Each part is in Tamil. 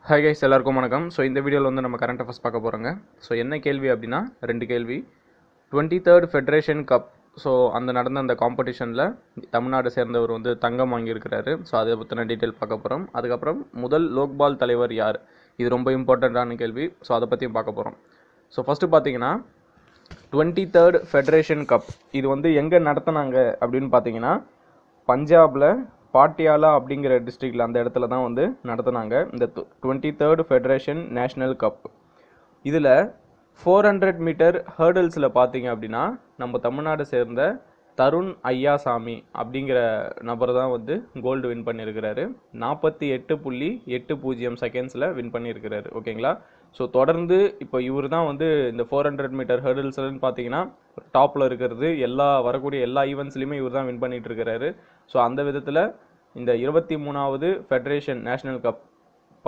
Hi guys, எல்லாருக்கும் வணக்கம். ஸோ இந்த வீடியோவில் வந்து நம்ம கரண்ட் அஃபேர்ஸ் பார்க்க போகிறோங்க. ஸோ என்ன கேள்வி அப்படின்னா 2 கேள்வி. 23rd federation cup. ஸோ நடந்த அந்த காம்படிஷனில் தமிழ்நாடு சேர்ந்தவர் வந்து தங்கம் வாங்கியிருக்கிறாரு. ஸோ அதை பற்றின டீட்டெயில் பார்க்க போகிறோம். அதுக்கப்புறம் முதல் லோக்பால் தலைவர் யார், இது ரொம்ப இம்பார்ட்டண்ட்டான கேள்வி. ஸோ அதை பற்றியும் பார்க்க போகிறோம். ஸோ ஃபஸ்ட்டு பார்த்தீங்கன்னா 23rd ஃபெடரேஷன் கப் இது வந்து எங்கே நடத்தினாங்க அப்படின்னு பார்த்தீங்கன்னா பஞ்சாபில் பாட்டியாலா அப்படிங்கிற டிஸ்ட்ரிக்டில் அந்த இடத்துல தான் வந்து நடத்தினாங்க இந்த 23rd ஃபெடரேஷன் நேஷ்னல் கப். இதில் 400 மீட்டர் ஹேர்டல்ஸில் பார்த்தீங்க அப்படின்னா நம்ம தமிழ்நாடு சேர்ந்த தருண் ஐயாசாமி அப்படிங்கிற நபர் தான் வந்து கோல்டு வின் பண்ணியிருக்கிறாரு. 48.80 செகண்ட்ஸில் வின் பண்ணியிருக்கிறாரு. ஓகேங்களா. ஸோ தொடர்ந்து இப்போ இவர் தான் வந்து இந்த 400 மீட்டர் ஹேர்டல்ஸ்லன்னு பார்த்தீங்கன்னா டாப்பில் இருக்கிறது. வரக்கூடிய எல்லா ஈவெண்ட்ஸ்லையுமே இவர் தான் வின் பண்ணிட்டு இருக்கிறாரு. ஸோ அந்த விதத்தில் இந்த 23வது ஃபெடரேஷன் நேஷ்னல் கப்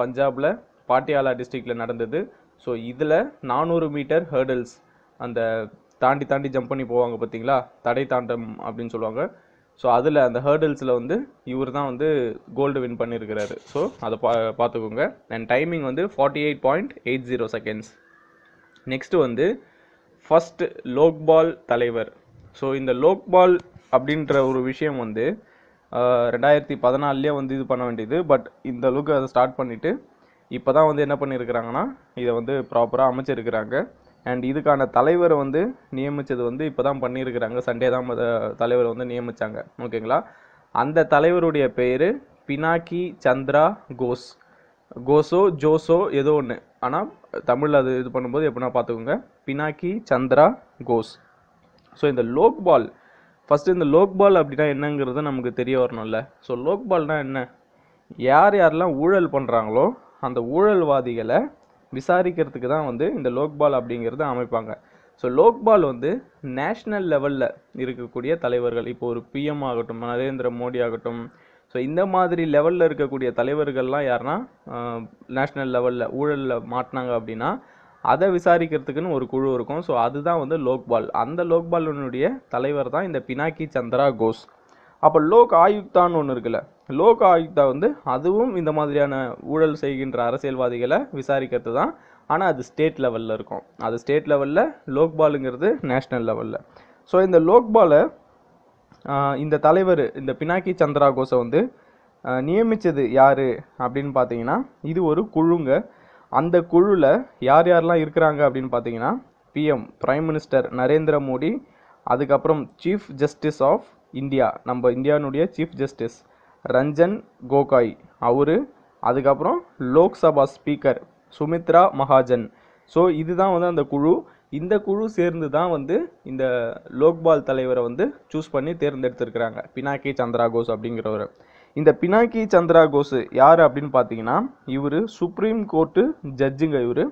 பஞ்சாபில் பாட்டியாலா டிஸ்ட்ரிக்டில் நடந்தது. ஸோ இதில் 400 மீட்டர் ஹேர்டல்ஸ் அந்த தாண்டி ஜம்ப் பண்ணி போவாங்க பார்த்தீங்களா, தடை தாண்டம் அப்படின்னு சொல்லுவாங்க. ஸோ அதில் அந்த ஹேர்டல்ஸில் வந்து இவர் தான் வந்து கோல்டு வின் பண்ணியிருக்கிறாரு. ஸோ அதை பார்த்துக்கோங்க. அண்ட் டைமிங் வந்து 48.80 செகண்ட்ஸ். நெக்ஸ்ட்டு வந்து ஃபஸ்ட் லோக்பால் தலைவர். ஸோ இந்த லோக்பால் அப்படின்ற ஒரு விஷயம் வந்து 2014 வந்து இது பண்ண வேண்டியது. பட் இந்த அளவுக்கு அதை ஸ்டார்ட் பண்ணிவிட்டு இப்போ தான் வந்து என்ன பண்ணியிருக்கிறாங்கன்னா இதை வந்து ப்ராப்பராக அமைச்சிருக்கிறாங்க. அண்ட் இதுக்கான தலைவரை வந்து நியமித்தது வந்து இப்போ தான் பண்ணியிருக்கிறாங்க. சண்டே தான் தலைவரை வந்து நியமித்தாங்க. ஓகேங்களா. அந்த தலைவருடைய பேர் பினாக்கி சந்திரா ஜோசோ ஏதோ ஒன்று. ஆனால் தமிழில் அது இது பண்ணும்போது எப்படின்னா பார்த்துக்கோங்க, பினாக்கி சந்திரா கோஸ். ஸோ இந்த லோக்பால் ஃபஸ்ட்டு இந்த லோக்பால் அப்படின்னா என்னங்கிறது நமக்கு தெரிய வரணும்ல. ஸோ லோக்பால்னால் என்ன, யாரெல்லாம் ஊழல் பண்ணுறாங்களோ அந்த ஊழல்வாதிகளை விசாரிக்கிறதுக்கு தான் வந்து இந்த லோக்பால் அப்படிங்கிறத அமைப்பாங்க. ஸோ லோக்பால் வந்து நேஷ்னல் லெவலில் இருக்கக்கூடிய தலைவர்கள், இப்போ ஒரு பிஎம் ஆகட்டும், நரேந்திர மோடி ஆகட்டும், ஸோ இந்த மாதிரி லெவலில் இருக்கக்கூடிய தலைவர்கள்லாம் யாருன்னா நேஷ்னல் லெவலில் ஊழலில் மாட்டினாங்க அப்படின்னா அதை விசாரிக்கிறதுக்குன்னு ஒரு குழு இருக்கும். ஸோ அதுதான் வந்து லோக்பால். அந்த லோக்பாலினுடைய தலைவர் தான் இந்த பினாக்கி சந்திரா கோஸ். அப்போ லோக் ஆயுக்தான்னு ஒன்று இருக்குல்ல, லோக் ஆயுக்தா வந்து அதுவும் இந்த மாதிரியான ஊழல் செய்கின்ற அரசியல்வாதிகளை விசாரிக்கிறது தான். ஆனால் அது ஸ்டேட் லெவலில் இருக்கும். அது ஸ்டேட் லெவலில், லோக்பாலுங்கிறது நேஷ்னல் லெவலில். ஸோ இந்த லோக்பாலை இந்த தலைவர் இந்த பினாக்கி சந்திரா கோஸை வந்து நியமித்தது யார் அப்படின்னு பார்த்தீங்கன்னா இது ஒரு குழுங்க. அந்த குழுவில் யாரெல்லாம் இருக்கிறாங்க அப்படின்னு பார்த்தீங்கன்னா PM prime minister Narendra Modi, அதுக்கப்புறம் சீஃப் ஜஸ்டிஸ் ஆஃப் இந்தியா, நம்ம இந்தியானுடைய சீஃப் ஜஸ்டிஸ் ரஞ்சன் கோகாய் அவரு, அதுக்கப்புறம் லோக்சபா ஸ்பீக்கர் சுமித்ரா மகாஜன். ஸோ இதுதான் வந்து அந்த குழு. இந்த குழு சேர்ந்து தான் வந்து இந்த லோக்பால் தலைவரை வந்து சூஸ் பண்ணி தேர்ந்தெடுத்திருக்கிறாங்க, பினாக்கி சந்திரா கோஸ் அப்படிங்கிறவர். இந்த பினாக்கி சந்திரா கோஸ் யார் அப்படின்னு பார்த்தீங்கன்னா இவர் சுப்ரீம் கோர்ட்டு ஜட்ஜுங்க இவர்.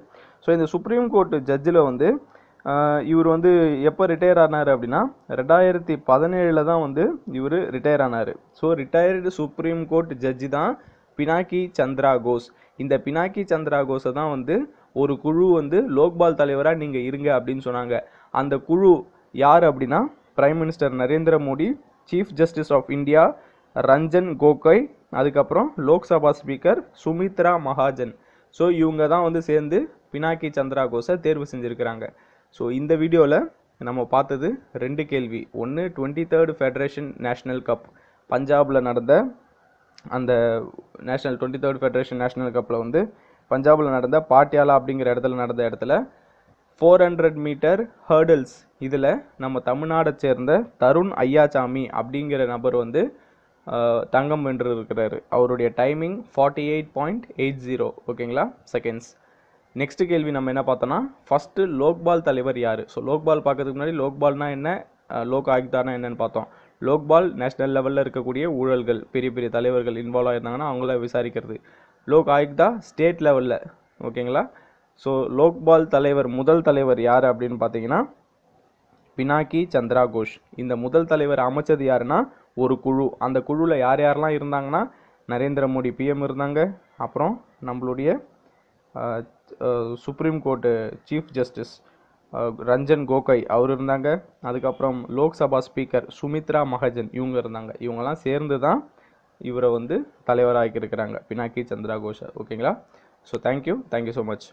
ஸோ இந்த சுப்ரீம் கோர்ட்டு ஜட்ஜில் வந்து இவர் வந்து எப்போ ரிட்டையர் ஆனார் அப்படின்னா 2017 தான் வந்து இவர் ரிட்டையர் ஆனார். ஸோ ரிட்டையர்டு சுப்ரீம் கோர்ட் ஜட்ஜி தான் பினாக்கி சந்திரா கோஸ். இந்த பினாக்கி சந்திரா கோஸை தான் வந்து ஒரு குழு வந்து லோக்பால் தலைவராக நீங்கள் இருங்க அப்படின்னு சொன்னாங்க. அந்த குழு யார் அப்படின்னா prime minister Narendra Modi, chief justice of India Ranjan Gogoi, அதுக்கப்புறம் லோக்சபா ஸ்பீக்கர் சுமித்ரா மகாஜன். ஸோ இவங்க தான் வந்து சேர்ந்து பினாக்கி சந்திரா கோஸை தேர்வு செஞ்சுருக்கிறாங்க. ஸோ இந்த வீடியோவில் நம்ம பார்த்தது 2 கேள்வி. ஒன்று 23rd ஃபெடரேஷன் நேஷ்னல் கப் பஞ்சாபில் நடந்த அந்த 23rd ஃபெடரேஷன் நேஷ்னல் கப்பில் வந்து பஞ்சாபில் நடந்த பாட்டியாலா அப்படிங்கிற இடத்துல 400 மீட்டர் ஹேர்டல்ஸ் இதில் நம்ம தமிழ்நாடை சேர்ந்த தருண் ஐயாசாமி அப்படிங்கிற நபர் வந்து தங்கம் வென்று இருக்கிறாரு. அவருடைய டைமிங் 48.80 ஓகேங்களா செகண்ட்ஸ். நெக்ஸ்ட் கேள்வி நம்ம என்ன பார்த்தோன்னா ஃபஸ்ட்டு லோக்பால் தலைவர் யார். ஸோ லோக்பால் பார்க்கறதுக்கு முன்னாடி லோக்பால்னா என்ன, லோக் ஆயுக்தானா என்னன்னு பார்த்தோம். லோக்பால் நேஷ்னல் லெவலில் இருக்கக்கூடிய ஊழல்கள், பெரிய தலைவர்கள் இன்வால்வ் ஆகிருந்தாங்கன்னா அவங்கள விசாரிக்கிறது. லோக் ஆயுக்தா ஸ்டேட் லெவலில். ஓகேங்களா. ஸோ லோக்பால் தலைவர் முதல் தலைவர் யார் அப்படின்னு பார்த்தீங்கன்னா பினாக்கி சந்திரா கோஷ். இந்த முதல் தலைவர் அமைச்சது யாருன்னா ஒரு குழு. அந்த குழுவில் யாரெல்லாம் இருந்தாங்கன்னா நரேந்திர மோடி பிஎம் இருந்தாங்க, அப்புறம் நம்மளுடைய supreme court chief justice Ranjan Gogoi அவர் இருந்தாங்க, அதுக்கப்புறம் லோக்சபா ஸ்பீக்கர் சுமித்ரா மகாஜன் இவங்க இருந்தாங்க. இவங்கெல்லாம் சேர்ந்து தான் இவரை வந்து தலைவராகி இருக்கிறாங்க, பினாக்கி சந்திரா கோஷை. ஓகேங்களா. So thank you so much.